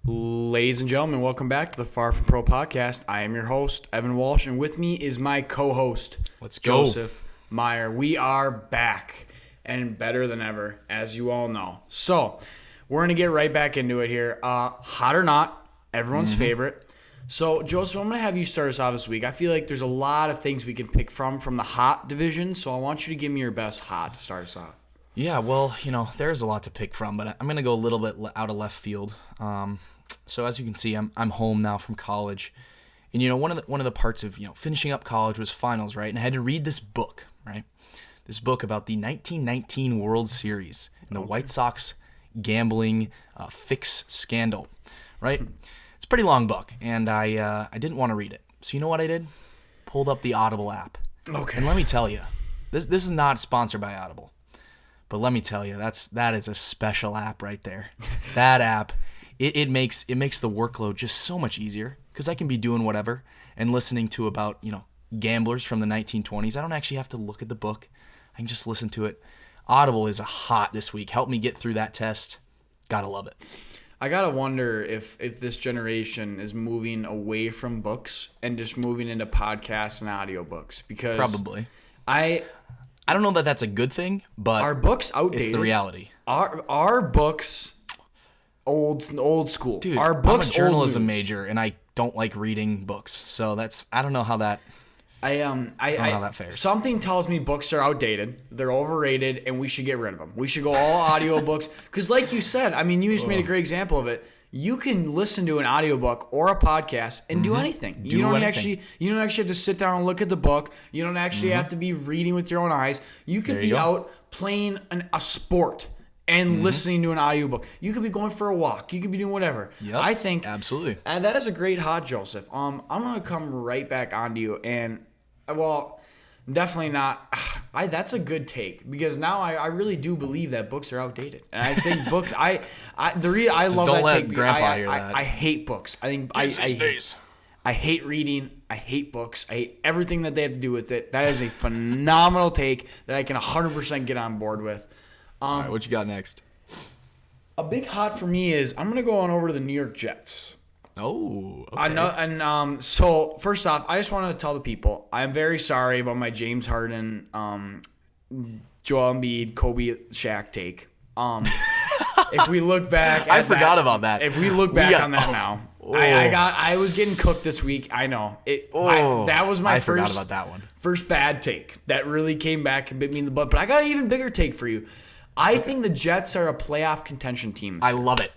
Ladies and gentlemen, welcome back to the Far From Pro podcast. I am your host, Evan Walsh, and with me is my co-host, Let's go. Joseph Meyer. We are back and better than ever, as you all know. So, we're going to get right back into it here. Hot or not, everyone's favorite. So, Joseph, I'm going to have you start us off this week. I feel like there's a lot of things we can pick from the hot division, so I want you to give me your best hot to start us off. Yeah, well, there's a lot to pick from, but I'm going to go a little bit out of left field. So as you can see, I'm home now from college, and one of the parts of finishing up college was finals, right? And I had to read this book, right? This book about the 1919 World Series and the White Sox gambling fix scandal, right? It's a pretty long book, and I didn't want to read it. So you know what I did? Pulled up the Audible app. Okay. And let me tell you, this is not sponsored by Audible, but let me tell you, that is a special app right there. That app. It makes the workload just so much easier because I can be doing whatever and listening to about gamblers from the 1920s. I don't actually have to look at the book. I can just listen to it. Audible is a hot this week. Help me get through that test. Gotta love it. I gotta wonder if this generation is moving away from books and just moving into podcasts and audiobooks because Probably. I don't know that that's a good thing, but our books outdated. It's the reality. Our books. Old school. Dude, our books, I'm a journalism major, and I don't like reading books. So I don't know how that. I don't know how that fares. Something tells me books are outdated, they're overrated, and we should get rid of them. We should go all audiobooks because, like you said, I mean, you just made a great example of it. You can listen to an audiobook or a podcast and do anything. You don't actually have to sit down and look at the book. You don't actually have to be reading with your own eyes. You could be out playing a sport and listening to an audiobook. You could be going for a walk. You could be doing whatever. Yep, I think absolutely. And that is a great hot, Joseph. I'm gonna come right back onto you, and definitely not. That's a good take because now I really do believe that books are outdated, and I think books. I love don't that let take. Grandpa hear that. I hate books. I think I hate reading. I hate books. I hate everything that they have to do with it. That is a phenomenal take that I can 100% get on board with. All right, what you got next? A big hot for me is I'm gonna go on over to the New York Jets. Oh, okay. I know, and so first off, I just wanted to tell the people I'm very sorry about my James Harden, Joel Embiid, Kobe, Shaq take. If we look back, I forgot about that. If we look back on that now, I was getting cooked this week. I know that was my forgot about that one. First bad take that really came back and bit me in the butt. But I got an even bigger take for you. I think the Jets are a playoff contention team. I love it.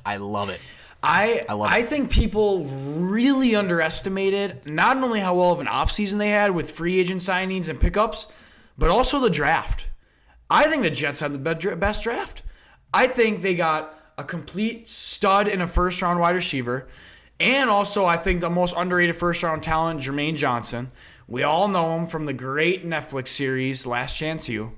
I think people really underestimated not only how well of an offseason they had with free agent signings and pickups, but also the draft. I think the Jets had the best draft. I think they got a complete stud in a first-round wide receiver, and also I think the most underrated first-round talent, Jermaine Johnson. We all know him from the great Netflix series, Last Chance U.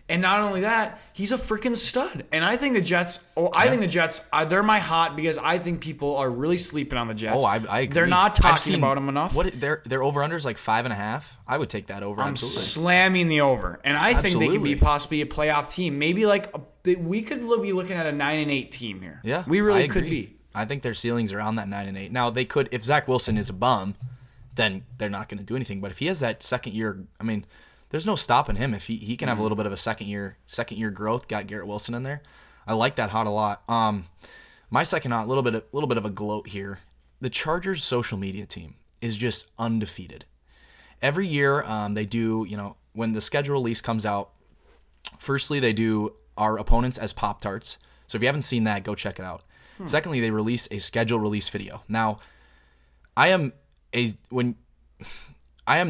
And not only that, he's a freaking stud. And I think the Jets, they're my hot because I think people are really sleeping on the Jets. Oh, I agree. They're not talking about them enough. Their over-under is like 5.5. I would take that over. I'm absolutely. slamming the over. And I think they could be possibly a playoff team. Maybe we could be looking at a 9-8 team here. Yeah, we really could be. I think their ceiling's around that 9-8. Now, they could, if Zach Wilson is a bum, then they're not going to do anything. But if he has that second year, I mean, there's no stopping him. If he can have a little bit of a second year growth, got Garrett Wilson in there. I like that hot a lot. My second hot, a little bit of a gloat here. The Chargers social media team is just undefeated. Every year they do, when the schedule release comes out, firstly they do our opponents as Pop-Tarts. So if you haven't seen that, go check it out. Secondly, they release a schedule release video. Now, I am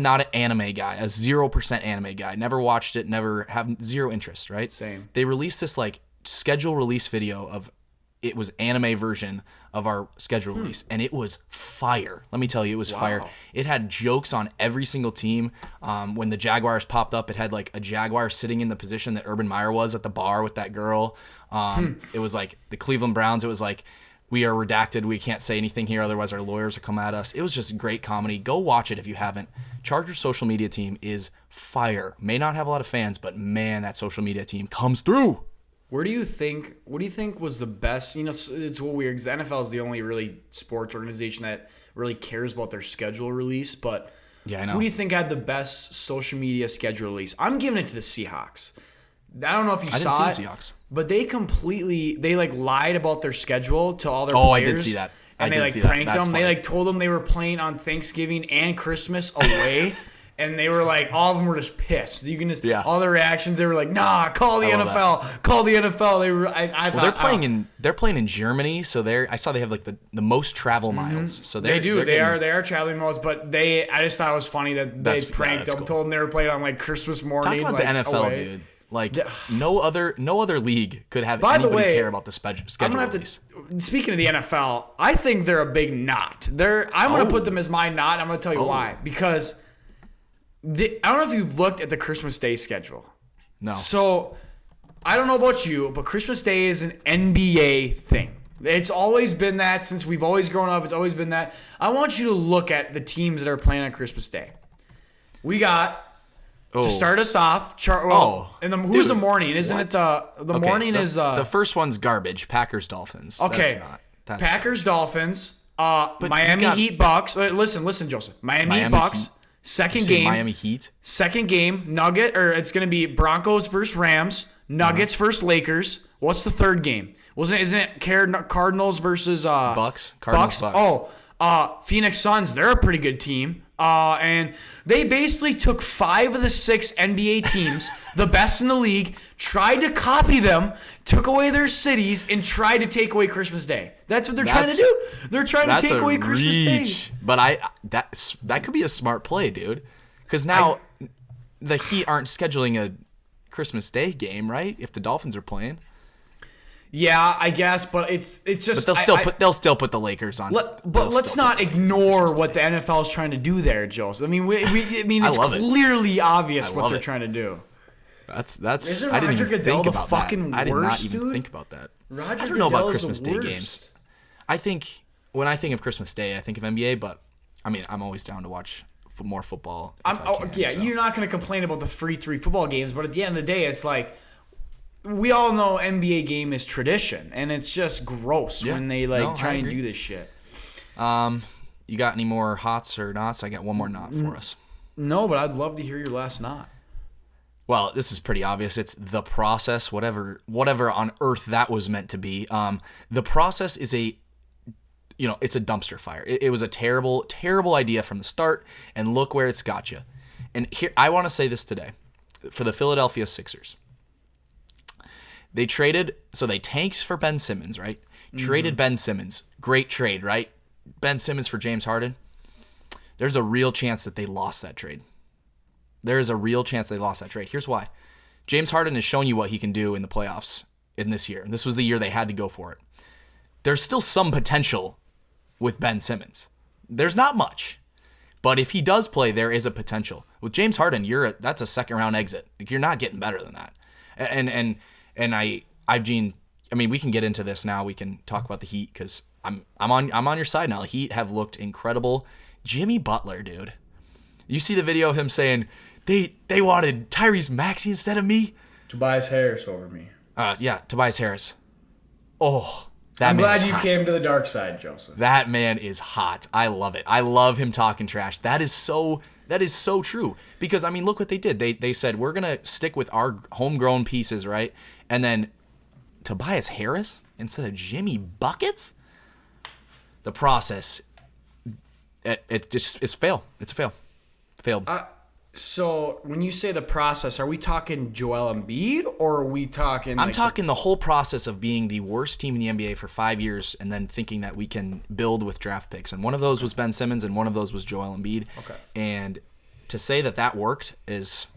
not an anime guy, a 0% anime guy. Never watched it, never have zero interest, right? Same. They released this schedule release video of it was anime version of our schedule release, and it was fire. Let me tell you, it was fire. It had jokes on every single team. When the Jaguars popped up, it had like a Jaguar sitting in the position that Urban Meyer was at the bar with that girl. It was like the Cleveland Browns. It was like, we are redacted. We can't say anything here, otherwise our lawyers will come at us. It was just great comedy. Go watch it if you haven't. Chargers social media team is fire. May not have a lot of fans, but man, that social media team comes through. What do you think was the best? It's weird because the NFL is the only really sports organization that really cares about their schedule release. But Yeah, I know. who do you think had the best social media schedule release? I'm giving it to the Seahawks. I don't know if you I didn't saw see it, the Seahawks. but they lied about their schedule to all their Oh, players. I did see that. And they pranked them. They told them they were playing on Thanksgiving and Christmas away. And they were all of them were just pissed. You can just all their reactions. They were like, "Nah, call the NFL, call the NFL." They were. I thought they're playing in Germany, so I saw they have the most travel miles. So they do. They are traveling miles, but I just thought it was funny that they pranked them, cool. told them they were playing on Christmas morning. Talk about the NFL, away. dude. No other league could have anybody care about the schedule release. Speaking of the NFL, I think they're a big knot. I'm going to put them as my knot. I'm going to tell you why. Because I don't know if you looked at the Christmas Day schedule. No. So I don't know about you, but Christmas Day is an NBA thing. It's always been that since we've always grown up. It's always been that. I want you to look at the teams that are playing on Christmas Day. We got to start us off. Who's the morning? Isn't it the morning is the first one's garbage. Packers Dolphins. Okay, Packers Dolphins. Miami Heat Bucks. Listen, Joseph. Miami Bucks. Heat. Second game. Miami Heat. Second game. It's going to be Broncos versus Rams. Nuggets versus Lakers. What's the third game? Isn't it Cardinals versus Bucks? Cardinals Bucks. Phoenix Suns. They're a pretty good team. And they basically took 5 of the 6 NBA teams, the best in the league, tried to copy them, took away their cities, and tried to take away Christmas Day. That's what they're trying to do. They're trying to take away Christmas Day. But that could be a smart play, dude. Because now the Heat aren't scheduling a Christmas Day game, right? If the Dolphins are playing. Yeah, I guess, but it's just. But they'll still put the Lakers on. But let's not ignore what the NFL is trying to do there, Joseph. I mean, it's clearly obvious what they're trying to do. That's. Isn't I didn't Roger even think Goodell about the that. fucking I did not worst, even dude? think about that. Roger I don't know about Goodell is Christmas the Day worst. games. I think when I think of Christmas Day, I think of NBA. But I mean, I'm always down to watch more football. You're not going to complain about the free 3 football games, but at the end of the day, it's we all know NBA game is tradition, and it's just gross when they try and do this shit. You got any more hots or nots? I got one more knot for us. No, but I'd love to hear your last knot. Well, this is pretty obvious. It's the process, whatever on earth that was meant to be. The process is it's a dumpster fire. It was a terrible, terrible idea from the start, and look where it's got you. And here, I want to say this today for the Philadelphia Sixers. They tanked for Ben Simmons, right? Mm-hmm. Traded Ben Simmons. Great trade, right? Ben Simmons for James Harden. There's a real chance that they lost that trade. There is a real chance they lost that trade. Here's why. James Harden has shown you what he can do in the playoffs in this year. This was the year they had to go for it. There's still some potential with Ben Simmons. There's not much. But if he does play, there is a potential. With James Harden, that's a second round exit. You're not getting better than that. And I mean, we can get into this now. We can talk about the Heat because I'm on your side now. The Heat have looked incredible. Jimmy Butler, dude. You see the video of him saying they wanted Tyrese Maxey instead of me. Tobias Harris over me. Yeah, Tobias Harris. Oh, I'm glad you came to the dark side, Joseph. That man is hot. I love it. I love him talking trash. That is so true. Because, I mean, look what they did. They said, we're going to stick with our homegrown pieces, right? And then Tobias Harris instead of Jimmy Buckets? The process, it just is fail. It's a fail. Failed. So when you say the process, are we talking Joel Embiid or are we talking? I'm talking the whole process of being the worst team in the NBA for 5 years and then thinking that we can build with draft picks. And one of those was Ben Simmons and one of those was Joel Embiid. Okay. And to say that worked is,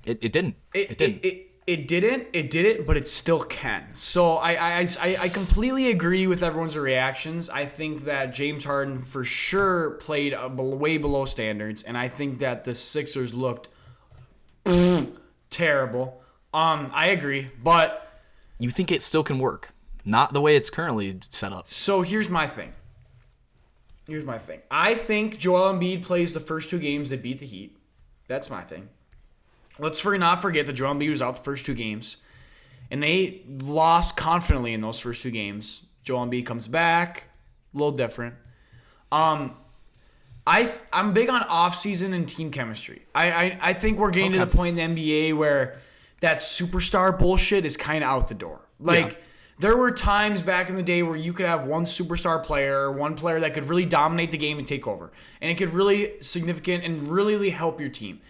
it didn't. It didn't. It didn't, but it still can. So I completely agree with everyone's reactions. I think that James Harden for sure played way below standards, and I think that the Sixers looked terrible. I agree, but you think it still can work, not the way it's currently set up. So here's my thing. I think Joel Embiid plays the first 2 games that beat the Heat. That's my thing. Let's not forget that Joel Embiid was out the first 2 games. and they lost confidently in those first 2 games. Joel Embiid comes back, a little different. I'm big on off-season and team chemistry. I think we're getting to the point in the NBA where that superstar bullshit is kind of out the door. There were times back in the day where you could have one superstar player, one player that could really dominate the game and take over. And it could really significant and really help your team.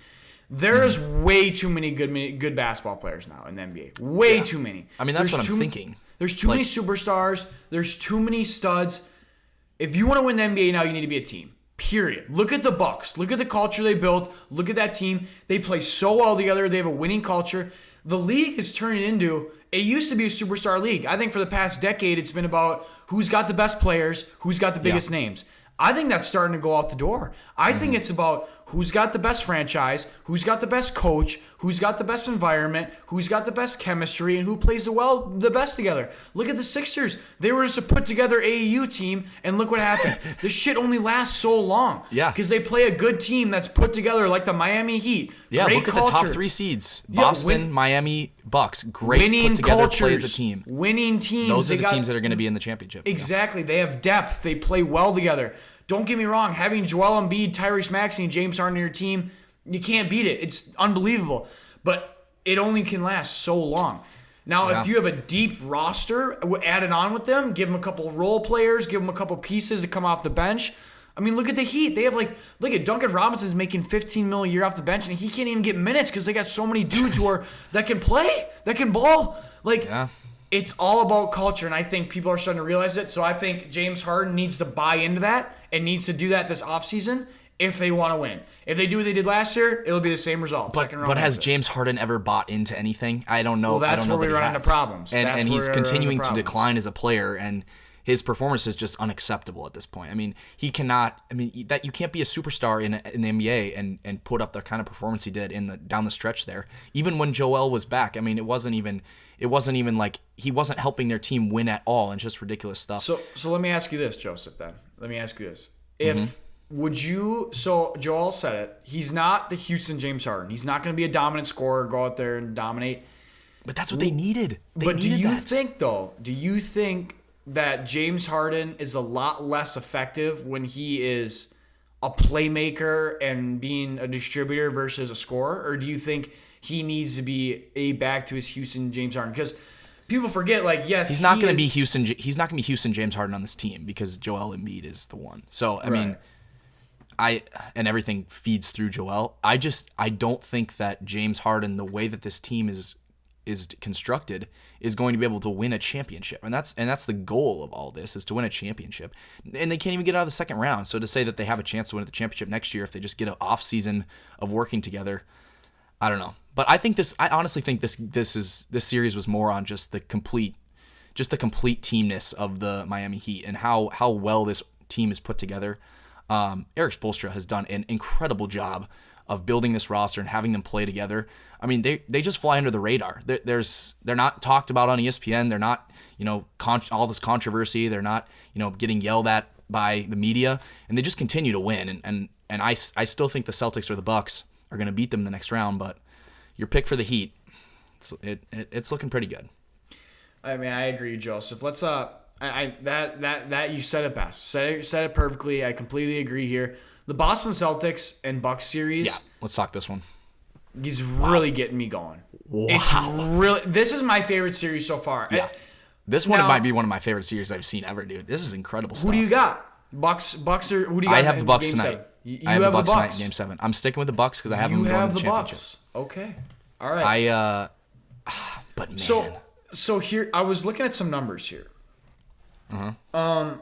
There's way too many good basketball players now in the NBA. Way too many. I mean, that's what I'm thinking. There's too many superstars. There's too many studs. If you want to win the NBA now, you need to be a team. Period. Look at the Bucks. Look at the culture they built. Look at that team. They play so well together. They have a winning culture. The league is turning into, it used to be a superstar league. I think for the past decade, it's been about who's got the best players, who's got the biggest names. I think that's starting to go out the door. I think it's about who's got the best franchise, who's got the best coach, who's got the best environment, who's got the best chemistry, and who plays the best together. Look at the Sixers. They were just a put-together AAU team, and look what happened. This shit only lasts so long. Yeah. Because they play a good team that's put together like the Miami Heat. Yeah, Great look at culture. the top 3 seeds. Boston, Miami, Bucks. Great Winning put-together cultures, play as a team. Winning teams. Those are the teams that are going to be in the championship. Exactly. They have depth. They play well together. Don't get me wrong. Having Joel Embiid, Tyrese Maxey, and James Harden on your team, you can't beat it. It's unbelievable. But it only can last so long. Now, if you have a deep roster, added on with them, give them a couple role players, give them a couple pieces to come off the bench. I mean, look at the Heat. They have look at Duncan Robinson's making $15 million a year off the bench, and he can't even get minutes because they got so many dudes that can play, that can ball. It's all about culture, and I think people are starting to realize it. So I think James Harden needs to buy into that and needs to do that this offseason if they want to win. If they do what they did last year, it'll be the same result. But has James Harden ever bought into anything? I don't know. Well, that's where we run into problems. And he's continuing to decline as a player, and his performance is just unacceptable at this point. I mean, he cannot. I mean, that you can't be a superstar in the NBA and put up the kind of performance he did down the stretch there. Even when Joel was back, I mean, it wasn't even like he wasn't helping their team win at all, and just ridiculous stuff. So let me ask you this, Joseph. Then let me ask you this: would you? So Joel said it. He's not the Houston James Harden. He's not going to be a dominant scorer, go out there and dominate. But that's what they needed. Do you think that James Harden is a lot less effective when he is a playmaker and being a distributor versus a scorer? Or do you think he needs to be back to his Houston James Harden? Because people forget, he's not going to be Houston. He's not going to be Houston James Harden on this team because Joel Embiid is the one. So I mean, and everything feeds through Joel. I don't think that James Harden, the way that this team is constructed, is going to be able to win a championship. And that's the goal of all this, is to win a championship. And they can't even get out of the second round. So to say that they have a chance to win the championship next year if they just get an off season of working together, I don't know. But I honestly think this series was more on just the complete teamness of the Miami Heat and how well this team is put together. Eric Spoelstra has done an incredible job of building this roster and having them play together. I mean, they just fly under the radar. They're not talked about on ESPN. They're not, all this controversy. They're not, getting yelled at by the media, and they just continue to win. And I still think the Celtics or the Bucks are going to beat them in the next round. But your pick for the Heat, it's looking pretty good. I mean, I agree, Joseph. Let's that you said it best. Said it perfectly. I completely agree here. The Boston Celtics and Bucks series. Yeah, let's talk this one. He's really getting me going. Wow. This is my favorite series so far. Yeah. This one might be one of my favorite series I've seen ever, dude. This is incredible stuff. Who do you got? Bucks or who do you got? I have the Bucks tonight. I have the Bucks tonight in Game 7. I'm sticking with the Bucks because I have them going to the championship. Bucks. Okay. All right. But man. So here, I was looking at some numbers here. Uh-huh.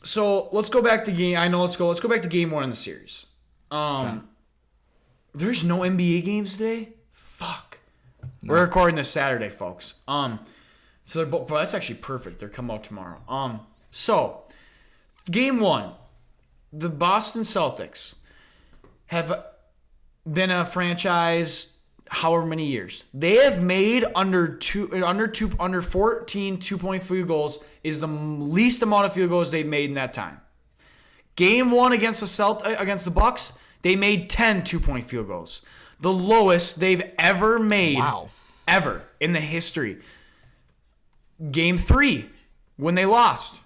So let's go back to game. Let's go back to game 1 in the series. Okay. There's no NBA games today. Fuck. No. We're recording this Saturday, folks. So they're both. Well, that's actually perfect. They're coming out tomorrow. So game 1, the Boston Celtics have been a franchise however many years. They have made under 14 2-point field goals is the least amount of field goals they've made in that time. Game 1 against the Bucks, they made 10 2-point field goals. The lowest they've ever made ever in the history. Game 3, when they lost.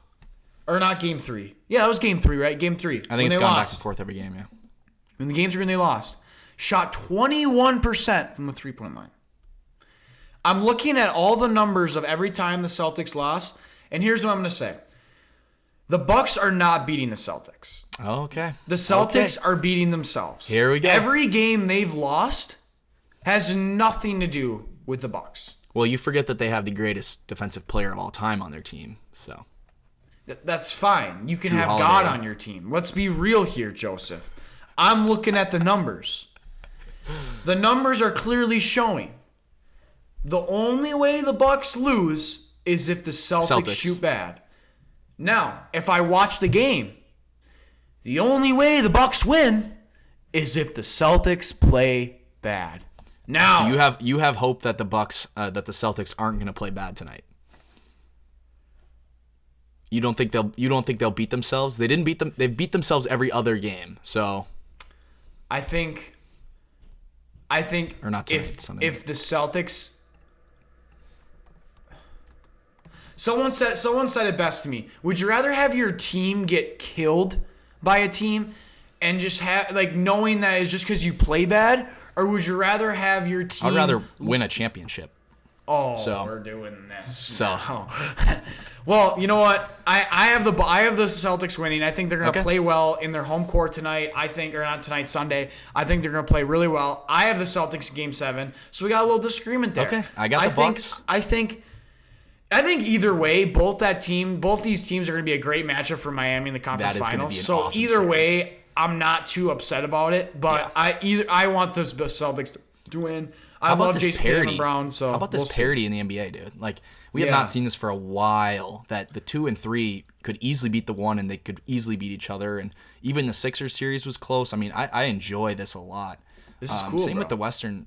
Or not Game 3. Yeah, that was Game 3, right? Game 3. I think it's gone back and forth every game, yeah. In the games when they lost, shot 21% from the three-point line. I'm looking at all the numbers of every time the Celtics lost, and here's what I'm going to say. The Bucks are not beating the Celtics. Okay. The Celtics are beating themselves. Here we go. Every game they've lost has nothing to do with the Bucks. Well, you forget that they have the greatest defensive player of all time on their team, so. That's fine. You can Drew have Holiday. God on your team. Let's be real here, Joseph. I'm looking at the numbers. The numbers are clearly showing. The only way the Bucks lose is if the Celtics shoot bad. Now, if I watch the game, the only way the Bucks win is if the Celtics play bad. Now, so you have hope that the Bucks that the Celtics aren't going to play bad tonight. You don't think they'll beat themselves? They didn't beat them. They've beat themselves every other game. So I think or not tonight, if the Celtics, someone said it best to me. Would you rather have your team get killed by a team and just have like knowing that it's just because you play bad, or would you rather have your team? I'd rather win a championship. Oh, so, we're doing this. So, now. Well, you know what? I have the Celtics winning. I think they're going to play well in their home court tonight. I think, or not tonight, Sunday. I think they're going to play really well. I have the Celtics in Game 7, so we got a little disagreement there. Okay, I got the Bucks. I think either way, both these teams are going to be a great matchup for Miami in the conference finals. So awesome either series. way, I'm not too upset about it. But Yeah. I want the Celtics to win. I How love about this Jason parity? Brown. So how about this parity in the NBA, dude? Like we have not seen this for a while. That the 2 and 3 could easily beat the 1, and they could easily beat each other. And even the Sixers series was close. I mean, I enjoy this a lot. This is cool. Same bro. with the Western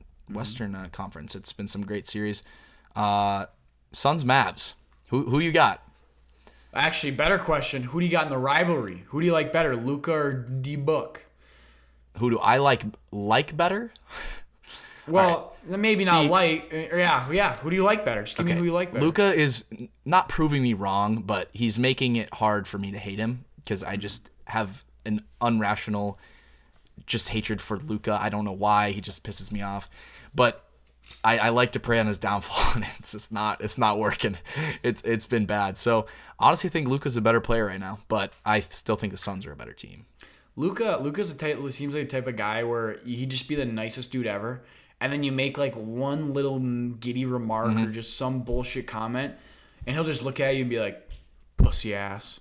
Conference. It's been some great series. Suns Mavs. Who you got? Actually, better question. Who do you got in the rivalry? Who do you like better, Luka or D-Book? Who do I like better? Well, maybe not like. Yeah. Who do you like better? Just give me who you like better. Luka is not proving me wrong, but he's making it hard for me to hate him because I just have an irrational just hatred for Luka. I don't know why. He just pisses me off. But I like to pray on his downfall, and it's not working. It's been bad. So honestly, I think Luka's a better player right now, but I still think the Suns are a better team. Luka's seems like the type of guy where he'd just be the nicest dude ever, and then you make like one little giddy remark or just some bullshit comment, and he'll just look at you and be like, "Pussy ass."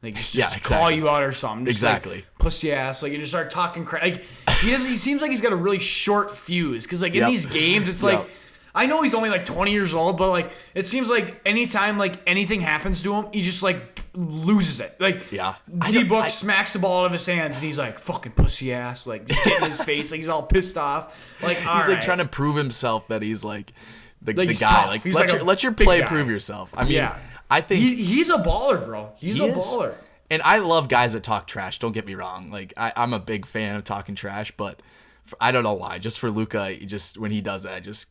Like just call you out or something. Just exactly. Like, pussy ass. Like you just start talking crap. Like he seems like he's got a really short fuse because like in these games it's like I know he's only like 20 years old, but like it seems like anytime like anything happens to him, he just like loses it. Like D-Book smacks the ball out of his hands and he's like fucking pussy ass. Like just getting his face. Like he's all pissed off. Like he's like trying to prove himself that he's like the guy. Tough. Like he's let your play prove yourself. I mean, I think he's a baller, bro. He's a baller. And I love guys that talk trash. Don't get me wrong. Like I'm a big fan of talking trash, but I don't know why. Just for Luka, just when he does that, it's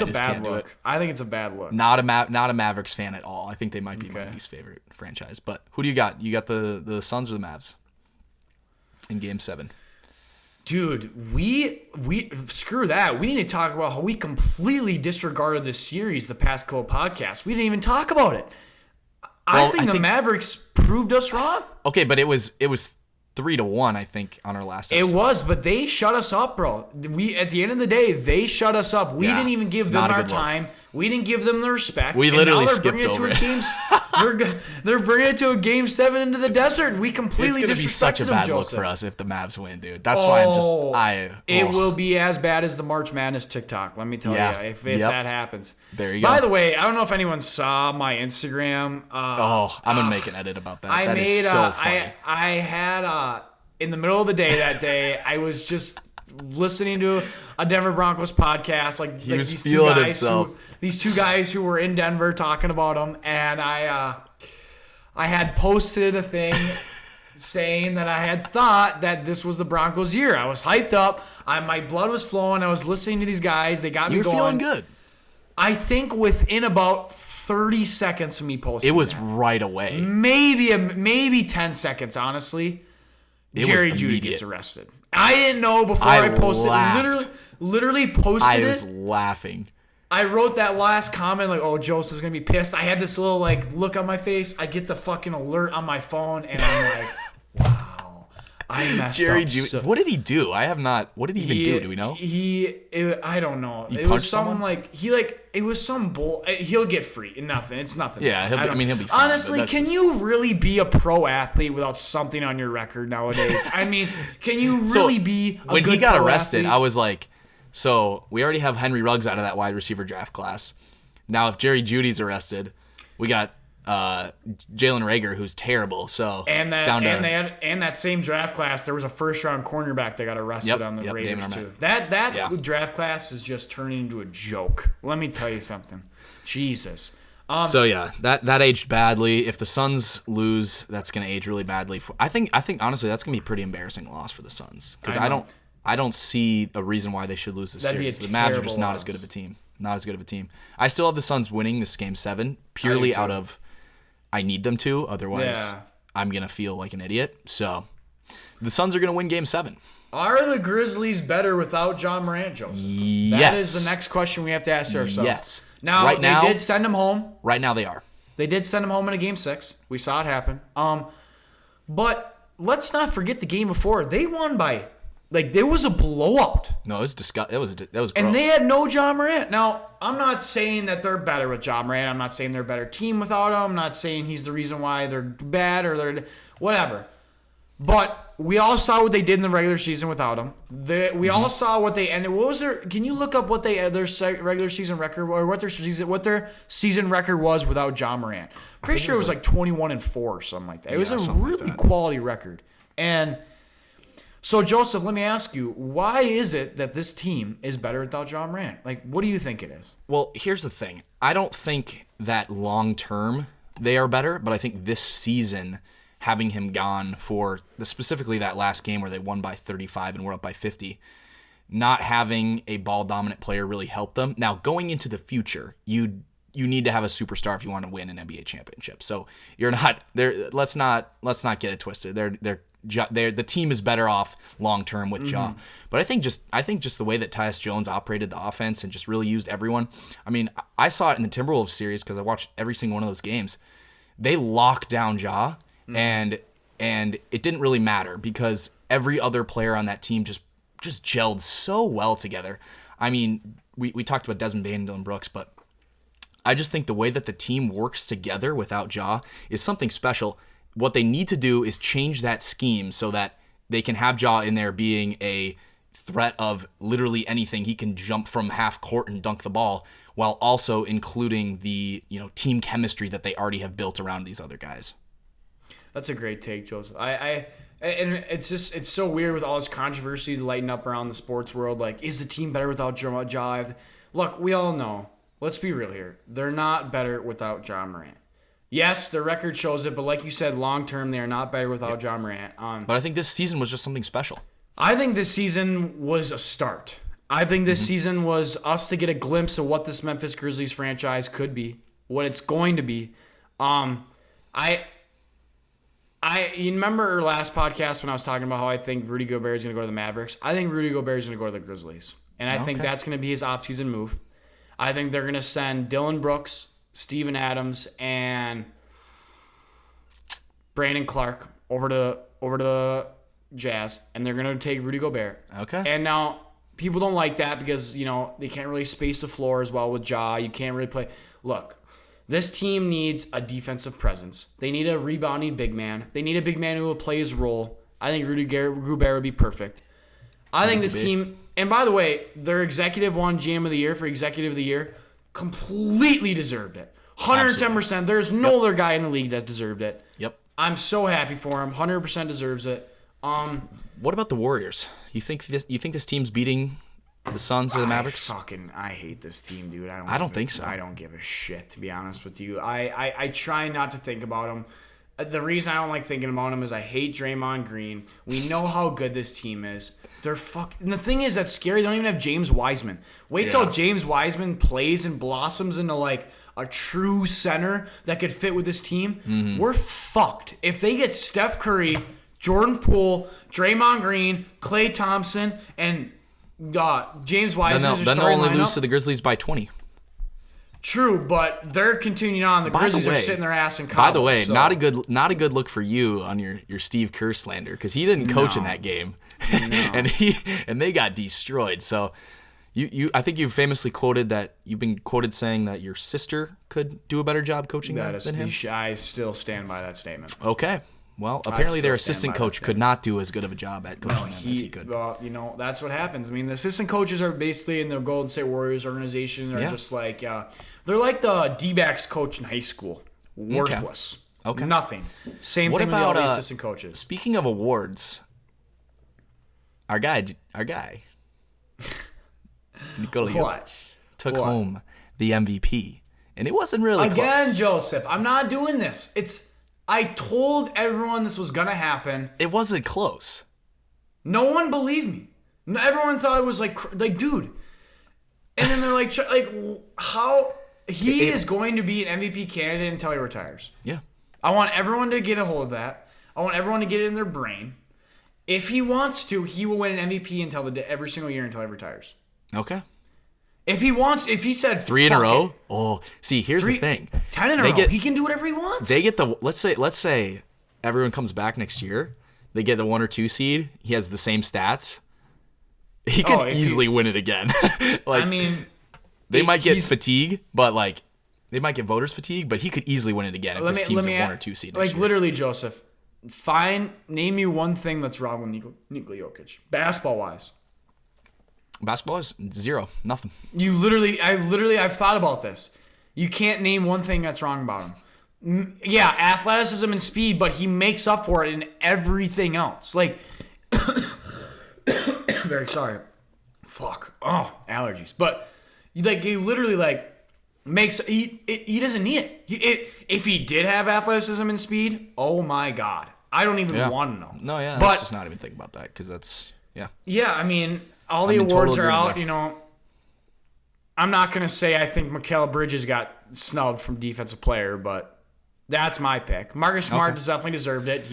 a bad look. I think it's a bad look. Not a Mavericks fan at all. I think they might be my least favorite franchise. But who do you got? You got the Suns or the Mavs in Game 7? Dude, we screw that. We need to talk about how we completely disregarded this series the past couple podcasts. We didn't even talk about it. I think the Mavericks proved us wrong. Okay, but it was 3-1, I think, on our last episode. It was, but they shut us up, bro. We at the end of the day, they shut us up. We didn't even give them our time. We didn't give them the respect. We literally skipped over it. They're bringing it to a Game 7 into the desert. We completely disrespected them, It's going to be such a bad look for us if the Mavs win, dude. That's why It will be as bad as the March Madness TikTok, let me tell you, if that happens. There you go. By the way, I don't know if anyone saw my Instagram. I'm going to make an edit about that. That is so funny. I had, in the middle of the day that day, I was just listening to a Denver Broncos podcast. Like he was feeling himself. These two guys who were in Denver talking about him, and I had posted a thing saying that I had thought that this was the Broncos' year. I was hyped up. My blood was flowing. I was listening to these guys. They got me going. You were feeling good. I think within about 30 seconds of me posting It was that, right away. maybe 10 seconds, honestly, It Jerry was Jeudy immediate. gets arrested. I didn't know before I posted laughed. it. Literally posted I it. was laughing. I wrote that last comment like, "Oh, Joseph's gonna be pissed." I had this little like look on my face. I get the fucking alert on my phone, and I'm like, "Wow, I messed Jerry up." Jeudy. What did he do? I have not. What did he even do? Do we know? I don't know. He It was punched something someone? like it was some bull. He'll get free. Nothing. It's nothing. Yeah, he'll be fine. Honestly, but that's can just- you really be a pro athlete without something on your record nowadays? I mean, can you really be a when good he got pro arrested, athlete? I was like, so we already have Henry Ruggs out of that wide receiver draft class. Now, if Jerry Judy's arrested, we got Jalen Reagor, who's terrible. So And it's that down to and that same draft class, there was a first round cornerback that got arrested on the Raiders Damon too. Arnett. That draft class is just turning into a joke. Let me tell you something. Jesus. So yeah, that aged badly. If the Suns lose, that's going to age really badly. I think honestly that's going to be a pretty embarrassing loss for the Suns because I don't see a reason why they should lose this That'd be a series. The Mavs are just terrible not as good of a team. Not as good of a team. I still have the Suns winning this game 7 purely out of I need them to. Otherwise, Yeah. I'm going to feel like an idiot. So the Suns are going to win game 7. Are the Grizzlies better without John Morant, Joseph? Yes. That is the next question we have to ask ourselves. Yes. Now, Right now- they did send him home. Right now they are. They did send him home in a game 6. We saw it happen. But let's not forget the game before. They won by, there was a blowout. No, it was disgusting. That was gross. And they had no John Morant. Now, I'm not saying that they're better with John Morant. I'm not saying they're a better team without him. I'm not saying he's the reason why they're bad or they're whatever. But we all saw what they did in the regular season without him. We all saw what they ended. What was their? Can you look up what their regular season record or what their season record was without John Morant? Pretty sure it was like 21-4 or something like that. It was a something like really that. quality record. And so, Joseph, let me ask you, why is it that this team is better without John Morant? What do you think it is? Well, here's the thing. I don't think that long term they are better, but I think this season, having him gone for specifically that last game where they won by 35 and were up by 50, not having a ball dominant player really helped them. Now, going into the future, you need to have a superstar if you want to win an NBA championship. So you're not there. Let's not get it twisted. The team is better off long term with Ja. But I think just the way that Tyus Jones operated the offense and just really used everyone. I mean, I saw it in the Timberwolves series because I watched every single one of those games. They locked down Ja, and it didn't really matter because every other player on that team just gelled so well together. I mean, we talked about Desmond Bane and Dylan Brooks, but I just think the way that the team works together without Ja is something special. What they need to do is change that scheme so that they can have Ja in there being a threat of literally anything. He can jump from half court and dunk the ball while also including the team chemistry that they already have built around these other guys. That's a great take, Joseph. And it's so weird with all this controversy lighting up around the sports world. Is the team better without Ja? Look, we all know. Let's be real here. They're not better without John Morant. Yes, their record shows it, but like you said, long term, they are not better without John Morant. But I think this season was just something special. I think this season was a start. I think this season was us to get a glimpse of what this Memphis Grizzlies franchise could be, what it's going to be. You remember our last podcast when I was talking about how I think Rudy Gobert is going to go to the Mavericks? I think Rudy Gobert is going to go to the Grizzlies. And I think that's going to be his offseason move. I think they're going to send Dylan Brooks, Steven Adams, and Brandon Clark over to the Jazz, and they're going to take Rudy Gobert. Okay. And now people don't like that because, they can't really space the floor as well with Ja. You can't really play. Look, this team needs a defensive presence. They need a rebounding big man. They need a big man who will play his role. I think Rudy Gobert would be perfect. I think this team, and by the way, their executive won GM of the Year for Executive of the Year, completely deserved it. 110%. There's no other guy in the league that deserved it. Yep. I'm so happy for him. 100% deserves it. What about the Warriors? You think this team's beating the Suns or the Mavericks? I hate this team, dude. I don't think so. I don't give a shit, to be honest with you. I try not to think about them. The reason I don't like thinking about him is I hate Draymond Green. We know how good this team is. They're and the thing is that's scary. They don't even have James Wiseman. Wait till James Wiseman plays and blossoms into like a true center that could fit with this team. Mm-hmm. We're fucked. If they get Steph Curry, Jordan Poole, Draymond Green, Klay Thompson, and James Wiseman, then they'll only lose to the Grizzlies by 20. True, but they're continuing on. The Grizzlies are sitting their ass in college. By the way, not a good look for you on your Steve Kerr slander because he didn't coach in that game, and they got destroyed. So I think you've famously quoted that you've been quoted saying that your sister could do a better job coaching than him. I still stand by that statement. Okay. Well, apparently their assistant coach could not do as good of a job at coaching them as he could. Well, that's what happens. I mean, the assistant coaches are basically in the Golden State Warriors organization. They're just like, they're like the D-backs coach in high school. Worthless. Okay. Nothing. Same thing with all the assistant coaches. Speaking of awards, our guy, Nikola Jokic took home the MVP. And it wasn't really close. Again, Joseph, I'm not doing this. I told everyone this was going to happen. It wasn't close. No one believed me. Everyone thought it was like dude. And then they're like how he is going to be an MVP candidate until he retires. Yeah. I want everyone to get a hold of that. I want everyone to get it in their brain. If he wants to, he will win an MVP every single year until he retires. Okay. If he said 3 in a row, see, here's the thing. 10 in a row, he can do whatever he wants. They get let's say everyone comes back next year. They get the 1 or 2 seed. He has the same stats. He could easily win it again. They might get fatigue, but they might get voters fatigue, but he could easily win it again if his team's a 1 or 2 seed next year. Literally, Joseph, name me one thing that's wrong with Nikola Jokic, basketball-wise. Basketball is 0, nothing. I've thought about this. You can't name one thing that's wrong about him. Yeah, athleticism and speed, but he makes up for it in everything else. Very sorry. Fuck. Oh, allergies. But he literally makes he doesn't need it. If he did have athleticism and speed, oh my god, I don't even want to know. No, yeah, let's just not even think about that because that's Yeah, I mean. All the awards are out, I'm not going to say I think Mikal Bridges got snubbed from defensive player, but that's my pick. Marcus Smart definitely deserved it.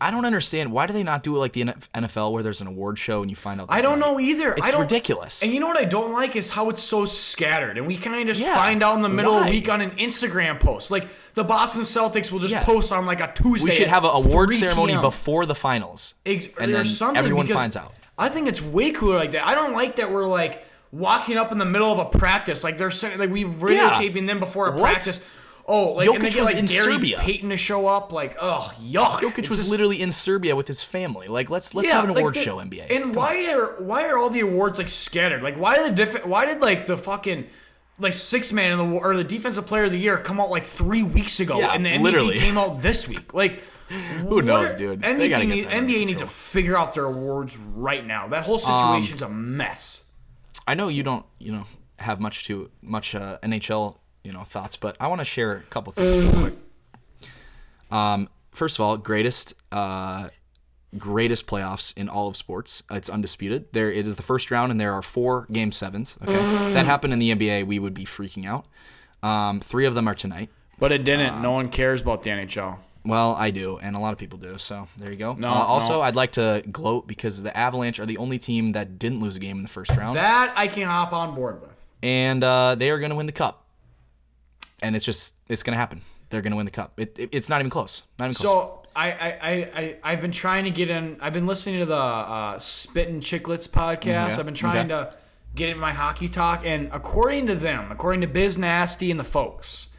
I don't understand. Why do they not do it like the NFL where there's an award show and you find out? I don't know either. It's ridiculous. And you know what I don't like is how it's so scattered. And we kind of just find out in the middle of the week on an Instagram post. Like the Boston Celtics will just post on a Tuesday. We should have an award ceremony before the finals. And then everyone finds out. I think it's way cooler like that. I don't like that we're walking up in the middle of a practice. They're we videotaping them before a practice. Oh, Jokic and they get was in Gary Serbia. Payton to show up. Yuck. Jokic was literally in Serbia with his family. Let's have an award show, NBA. And why are all the awards scattered? Why did the fucking 6th man or the defensive player of the year come out 3 weeks ago, and the MVP came out this week? Who knows, dude? NBA needs to figure out their awards right now. That whole situation's a mess. I know you don't, have much NHL, thoughts, but I want to share a couple things real quick. First of all, greatest playoffs in all of sports. It's undisputed. It is the first round, and there are 4 Game 7s. Okay, if that happened in the NBA, we would be freaking out. 3 of them are tonight. But it didn't. No one cares about the NHL. Well, I do, and a lot of people do, so there you go. I'd like to gloat because the Avalanche are the only team that didn't lose a game in the first round. That I can hop on board with. And they are going to win the Cup. And it's going to happen. They're going to win the Cup. It's not even close. So I've been trying to get in. I've been listening to the Spittin' Chicklets podcast. I've been trying to get in my hockey talk, and according to Biz Nasty and the folks,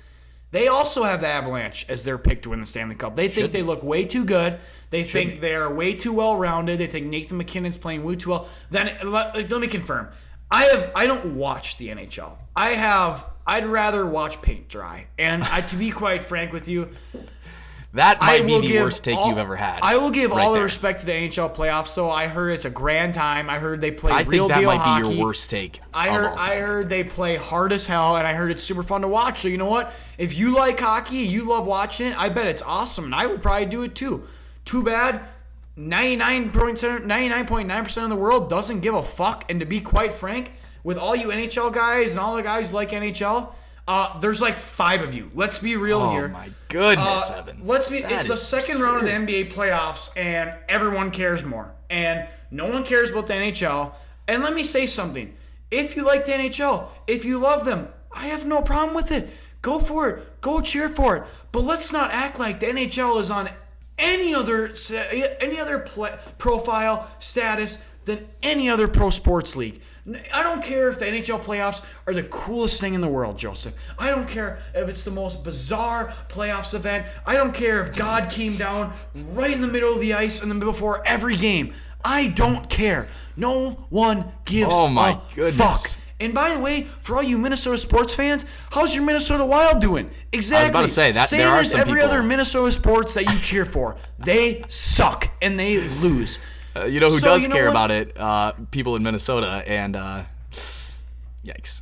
they also have the Avalanche as their pick to win the Stanley Cup. They think they look way too good. They think they're way too well-rounded. They think Nathan McKinnon's playing way too well. Then let me confirm. I don't watch the NHL. I'd rather watch paint dry. And to be quite frank with you, That might be the worst take you've ever had. I will give right all the there. respect to the NHL playoffs. So I heard it's a grand time. I heard they play I real think that deal might hockey. be your worst take. I heard they play hard as hell, and I heard it's super fun to watch. So you know what? If you like hockey, you love watching it, I bet it's awesome, and I would probably do it too. Too bad 99.9% of the world doesn't give a fuck. And to be quite frank, with all you NHL guys and all the guys who like NHL, there's like 5 of you. Let's be real here. Oh my goodness, Evan. It's the second round of the NBA playoffs, and everyone cares more. And no one cares about the NHL. And let me say something. If you like the NHL, if you love them, I have no problem with it. Go for it. Go cheer for it. But let's not act like the NHL is on any other profile status than any other pro sports league. I don't care if the NHL playoffs are the coolest thing in the world, Joseph. I don't care if it's the most bizarre playoffs event. I don't care if God came down right in the middle of the ice and before every game. I don't care. No one gives a fuck. And by the way, for all you Minnesota sports fans, how's your Minnesota Wild doing? Exactly. I was about to say that there are some every people. other Minnesota sports that you cheer for. They suck and they lose. You know who does care about it? People in Minnesota, and yikes.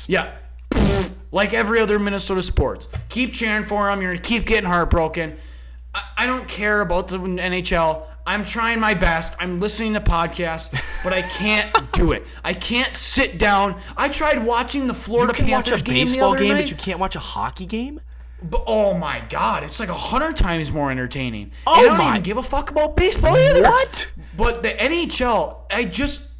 Yeah. Like every other Minnesota sports. Keep cheering for them. You're going to keep getting heartbroken. I don't care about the NHL. I'm trying my best. I'm listening to podcasts, but I can't do it. I can't sit down. I tried watching the Florida Panthers game the other night. You can watch a baseball game, but you can't watch a hockey game? But, oh my God, it's like 100 times more entertaining. Oh and I don't even give a fuck about baseball either. What? But the NHL,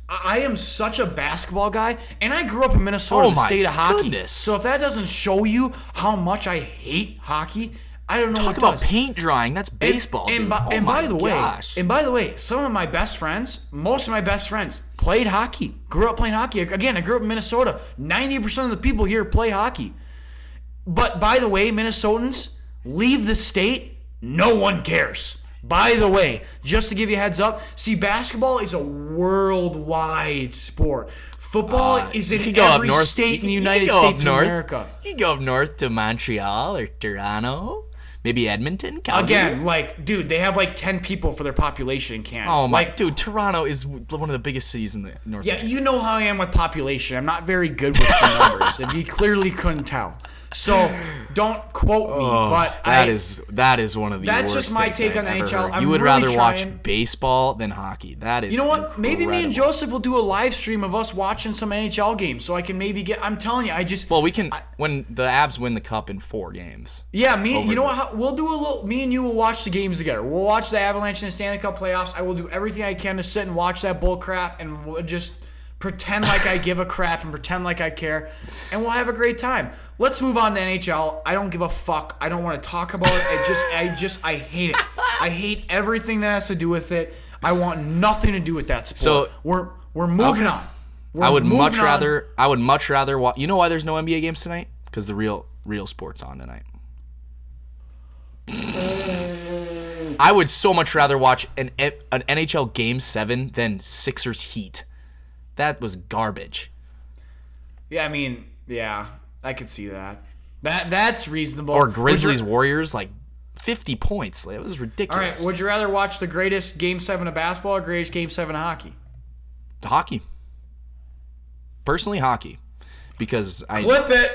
I am such a basketball guy, and I grew up in Minnesota, the state of hockey. Goodness. So if that doesn't show you how much I hate hockey, I don't know what Talk about does. paint drying. That's baseball. And by the way, some of my best friends, most of my best friends, played hockey. Grew up playing hockey. Again, I grew up in Minnesota. 90% of the people here play hockey. But by the way, Minnesotans, leave the state, no one cares. By the way, just to give you a heads up, see, basketball is a worldwide sport. Football is in every state in the United States of America. You can go up north to Montreal or Toronto. Maybe Edmonton, Calgary. Again, dude, they have 10 people for their population in Canada. Oh my, dude, Toronto is one of the biggest cities in the North. Yeah, you know how I am with population. I'm not very good with the numbers, and you clearly couldn't tell. So don't quote me, but that is one of the worst. That's just my take on the NHL. You would rather watch baseball than hockey. That is. You know what? Maybe me and Joseph will do a live stream of us watching some NHL games, so I can maybe get. I'm telling you, Well, we can when the Avs win the cup in 4 games. Yeah, you know what? We'll do a little. Me and you will watch the games together. We'll watch the Avalanche and the Stanley Cup playoffs. I will do everything I can to sit and watch that bull crap, and we'll just pretend like I give a crap and pretend like I care, and we'll have a great time. Let's move on to NHL. I don't give a fuck. I don't want to talk about it. I hate it. I hate everything that has to do with it. I want nothing to do with that sport. So we're moving on. I would much rather watch. You know why there's no NBA games tonight? Because the real sport's on tonight. I would so much rather watch an NHL Game 7 than Sixers Heat. That was garbage. Yeah, I mean, yeah, I could see that. That's reasonable. Or Grizzlies Warriors, 50 points. It was ridiculous. All right, would you rather watch the greatest Game 7 of basketball or greatest Game 7 of hockey? Hockey. Personally, hockey. Because Clip it.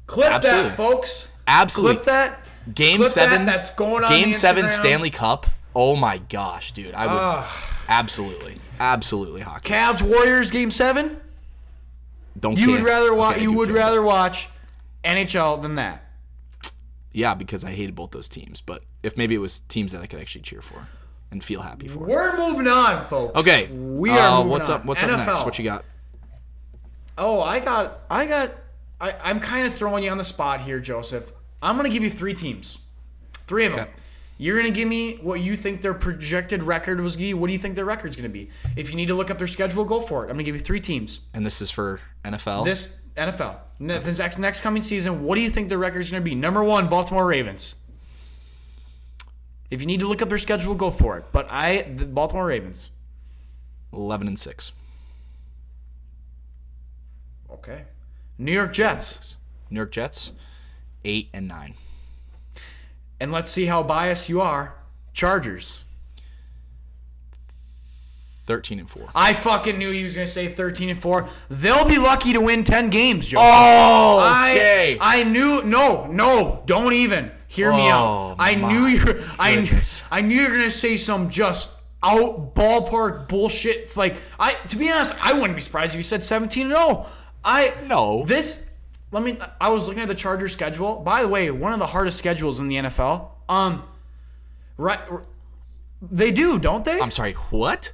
Clip that, folks. Absolutely. Clip that. Game 7. That's going on Game 7 Instagram. Stanley Cup. Oh my gosh, dude. I would absolutely hockey. Cavs Warriors Game 7? You would rather watch NHL than that. Yeah, because I hated both those teams, but if maybe it was teams that I could actually cheer for and feel happy for. We're moving on, folks. Okay. We are moving what's on. up What's NFL. up next? What you got? Oh, I'm kind of throwing you on the spot here, Joseph. I'm going to give you 3 teams. 3 of them. Okay. You're going to give me what you think their projected record was going to be. What do you think their record's going to be? If you need to look up their schedule, go for it. I'm going to give you 3 teams. And this is for NFL? This NFL. This next coming season, what do you think their record's going to be? Number 1, Baltimore Ravens. If you need to look up their schedule, go for it. But the Baltimore Ravens. 11-6. Okay. New York Jets. New York Jets, 8-9. And let's see how biased you are. Chargers. 13-4. I fucking knew he was going to say 13-4. They'll be lucky to win 10 games, Joe. Oh, okay. I knew. No, don't even hear me out. I knew you were going to say some just out ballpark bullshit. Like, to be honest, I wouldn't be surprised if you said 17-0. I was looking at the Chargers schedule. By the way, one of the hardest schedules in the NFL. Right, they do, don't they? I'm sorry, what?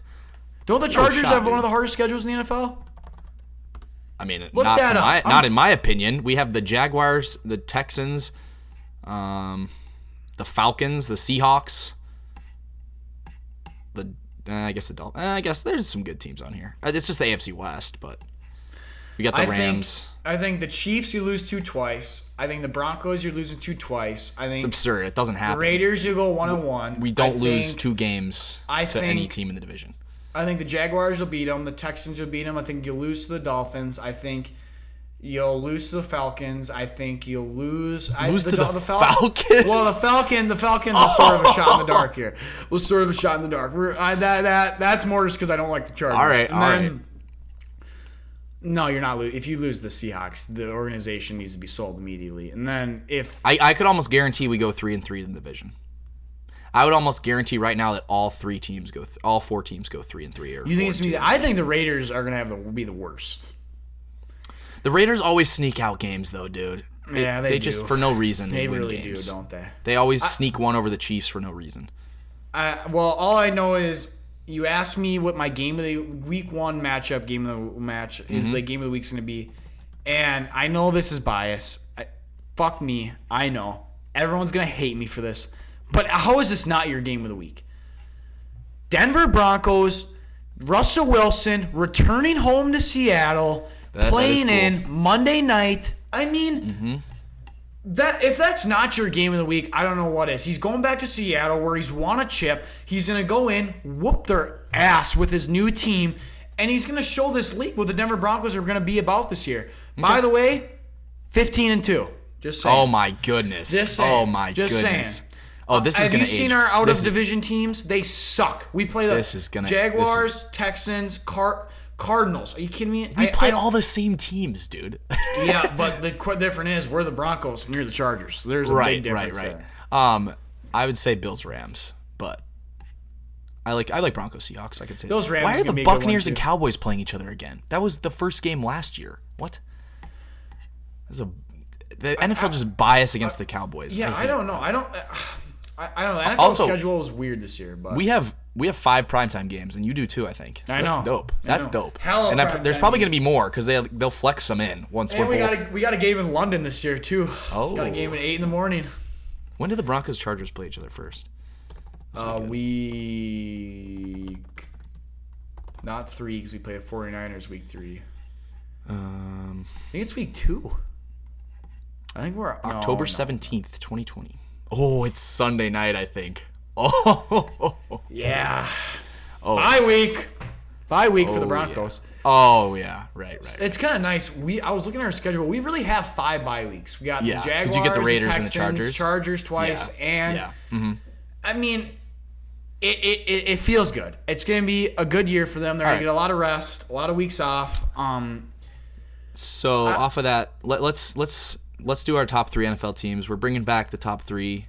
Don't the Chargers have one of the hardest schedules in the NFL? I mean, not in my opinion. We have the Jaguars, the Texans, the Falcons, the Seahawks, I guess the Dolphins. I guess there's some good teams on here. It's just the AFC West, but we got the Rams. I think the Chiefs you lose to twice. I think the Broncos you're losing to twice. I think it's absurd. It doesn't happen. The Raiders you go 1-1. We don't lose 2 games to any team in the division. I think the Jaguars will beat them. The Texans will beat them. I think you'll lose to the Dolphins. I think you'll lose to the Falcons. I think you'll lose. The Falcons? Well, the Falcons is sort of a shot in the dark here. That's more just because I don't like the Chargers. All right. No, you're not. If you lose the Seahawks, the organization needs to be sold immediately. And then if I could almost guarantee we go 3-3 in the division. I would almost guarantee right now that all 4 teams go 3-3. You think it's me? I think the Raiders are gonna be the worst. The Raiders always sneak out games, though, dude. Yeah, they do. Just for no reason they win really games. do, don't they? They always sneak one over the Chiefs for no reason. Well, all I know is you asked me what my game of the week 1 matchup, game of the match is the game of the week's gonna be, and I know this is bias. Fuck me, I know everyone's gonna hate me for this. But how is this not your game of the week? Denver Broncos, Russell Wilson returning home to Seattle, playing in Monday night. I mean, if that's not your game of the week, I don't know what is. He's going back to Seattle where he's won a chip. He's going to go in, whoop their ass with his new team, and he's going to show this league what the Denver Broncos are going to be about this year. Okay. By the way, 15-2. Just saying. Oh, my goodness. Just saying. Oh, my Just goodness. Saying. Oh, this is going to age. Have you seen our out-of-division teams? They suck. We play the Jaguars, Texans, Cardinals. Are you kidding me? We play all the same teams, dude. Yeah, but the difference is we're the Broncos and you're the Chargers. So there's a big difference there. I would say Bills-Rams, but I like Broncos-Seahawks. I could say Bills-Rams. Why are the Buccaneers and Cowboys playing each other again? That was the first game last year. What? The NFL just biased against the Cowboys. Yeah, I don't know. I don't know. The NFL schedule was weird this year, but we have 5 primetime games, and you do too, I think. So I know. That's dope. That's dope. Hell, and there's probably going to be more because they'll flex some in once we're both. We got a game in London this year too. Oh, got a game at 8 a.m. When did the Broncos Chargers play each other first? Week not 3 because we play a 49ers week 3. I think it's week 2. I think we're October 17th, 2020. Oh, it's Sunday night, I think. Oh, yeah. Oh, bye week for the Broncos. Yeah. Oh yeah, right. It's kind of nice. I was looking at our schedule. We really have 5 bye weeks. We got the Jaguars, because you get the Raiders the Texans, and the Chargers twice, and I mean, it feels good. It's going to be a good year for them. They're going to get a lot of rest, a lot of weeks off. So off of that, let's do our top 3 NFL teams. We're bringing back the top 3.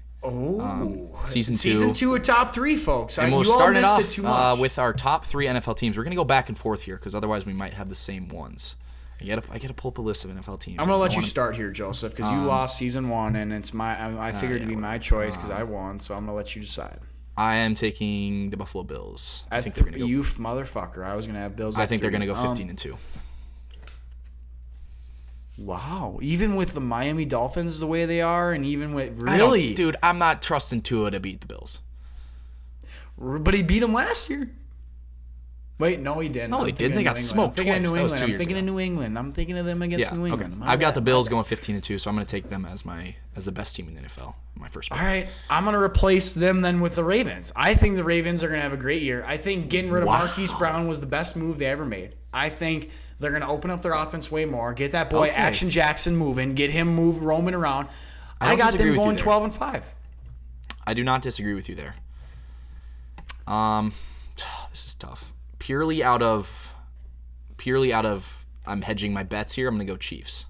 Season 2. Season 2 of top 3, folks. And we'll start it off with our top 3 NFL teams. We're going to go back and forth here because otherwise we might have the same ones. I gotta pull up a list of NFL teams. I'm gonna let you start here, Joseph, because you lost season 1, and it's I figured it'd be my choice because I won. So I'm gonna let you decide. I am taking the Buffalo Bills. I think they're gonna go. You motherfucker! I was gonna have Bills. I think they're gonna go 15-2. Wow! Even with the Miami Dolphins the way they are, and even with dude, I'm not trusting Tua to beat the Bills. But he beat them last year. Wait, no, he didn't. No, he didn't. They got smoked twice. I'm thinking of New England. I'm thinking of them against New England. Okay. I've got the Bills going 15-2, so I'm going to take them as the best team in the NFL. My first pick. All right, I'm going to replace them then with the Ravens. I think the Ravens are going to have a great year. I think getting rid of Marquise Brown was the best move they ever made. I think they're going to open up their offense way more. Get that boy Action Jackson moving. Get him roaming around. I got them going 12-5. I do not disagree with you there. This is tough. Purely out of I'm hedging my bets here. I'm gonna go Chiefs.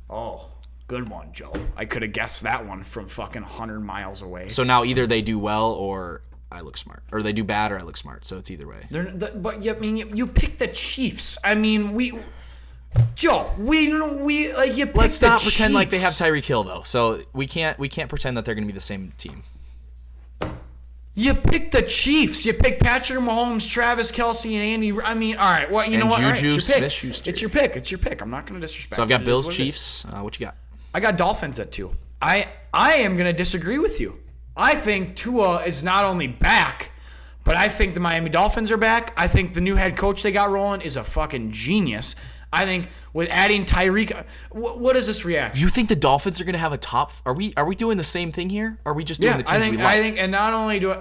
Oh, good one, Joe. I could have guessed that one from fucking 100 miles away. So now either they do well or I look smart, or they do bad or I look smart. So it's either way. But you picked the Chiefs. I mean, Joe, we like you. Let's not pretend like they have Tyreek Hill though. So we can't pretend that they're gonna be the same team. You picked the Chiefs. You picked Patrick Mahomes, Travis Kelce, and Andy. I mean, all right. Well, you know what? Juju All right, Smith-Schuster. It's your pick. It's your pick. I'm not going to disrespect. So I've got Bills, Chiefs. What you got? I got Dolphins at 2. I am going to disagree with you. I think Tua is not only back, but I think the Miami Dolphins are back. I think the new head coach they got rolling is a fucking genius. I think with adding Tyreek, what is this reaction? You think the Dolphins are going to have a top? Are we doing the same thing here? Or are we just doing the teams we like? I think, and not only do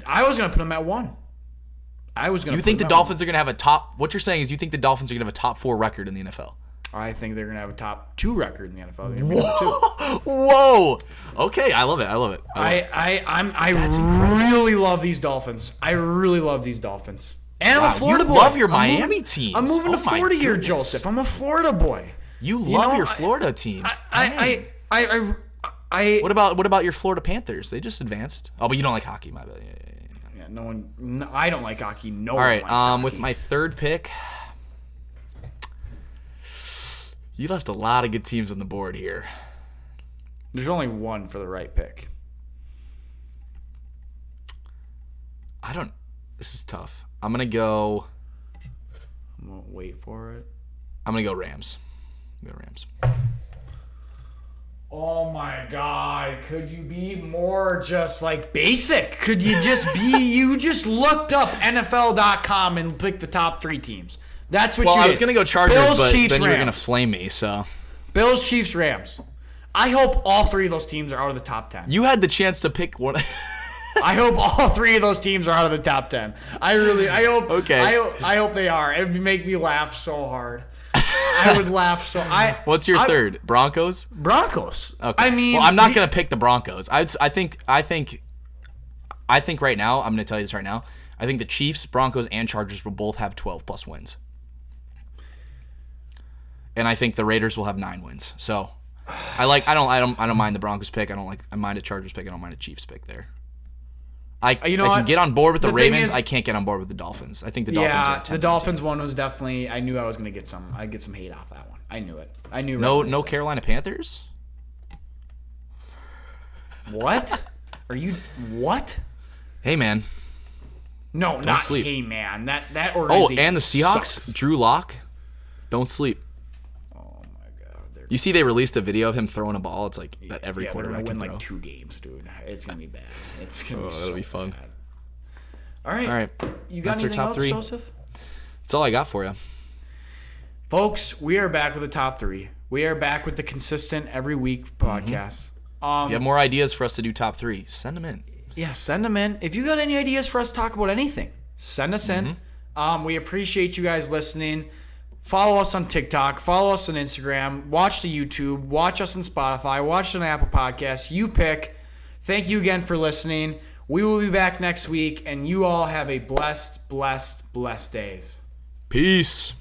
I was going to put them at 1. You think the Dolphins are going to have a top? What you're saying is you think the Dolphins are going to have a top 4 record in the NFL? I think they're going to have a top 2 record in the NFL. Whoa! Okay, I love it. I really love these Dolphins. I really love these Dolphins. And I'm a Florida boy. You love your Miami teams. I'm moving to Florida here, Joseph. I'm a Florida boy. You love your Florida teams. What about your Florida Panthers? They just advanced. Oh, but you don't like hockey, my bad. Yeah, no one. No, I don't like hockey. No All one right. likes hockey. With my third pick, you left a lot of good teams on the board here. There's only one for the right pick. This is tough. I'm gonna go. I'm gonna wait for it. I'm gonna go Rams. Rams. Oh my God, could you be more just like basic? Could you just be, you just looked up NFL.com and picked the top 3 teams. That's what you did. I was going to go Chargers, Bills, but Chiefs, then you were Rams. going to flame me, so. Bills, Chiefs, Rams. I hope all 3 of those teams are out of the top 10. You had the chance to pick one. I hope all 3 of those teams are out of the top 10. I hope. Okay. I hope they are. It would make me laugh so hard. I would laugh so. What's your third? Broncos. Okay. I mean, well, I'm not gonna pick the Broncos. I think right now. I'm gonna tell you this right now. I think the Chiefs, Broncos, and Chargers will both have 12+ wins, and I think the Raiders will have 9 wins. So, I don't mind the Broncos pick. I mind a Chargers pick. I don't mind a Chiefs pick there. I can get on board with the Ravens. I can't get on board with the Dolphins. I think the Dolphins are a 10 the Dolphins one was definitely. I knew I was going to get some. I'd get some hate off that one. I knew it. I knew. No Carolina Panthers. What? Are you what? Hey man. No, don't not sleep. Hey man. That organization. Oh, and the Seahawks. Sucks. Drew Lock. Don't sleep. Oh my God. You see, they released a video of him throwing a ball. It's like that every quarterback can can win throw. like 2 games, dude. It's gonna be bad. It's gonna be so that'll be fun. bad. All right. You got That's our anything top else, 3. Joseph? That's all I got for you. Folks, we are back with the top 3. We are back with the consistent every week podcast. If you have more ideas for us to do top 3, send them in. Yeah, send them in. If you got any ideas for us to talk about anything, send us in. We appreciate you guys listening. Follow us on TikTok. Follow us on Instagram. Watch the YouTube. Watch us on Spotify. Watch us on Apple Podcasts. You pick. Thank you again for listening. We will be back next week, and you all have a blessed days. Peace.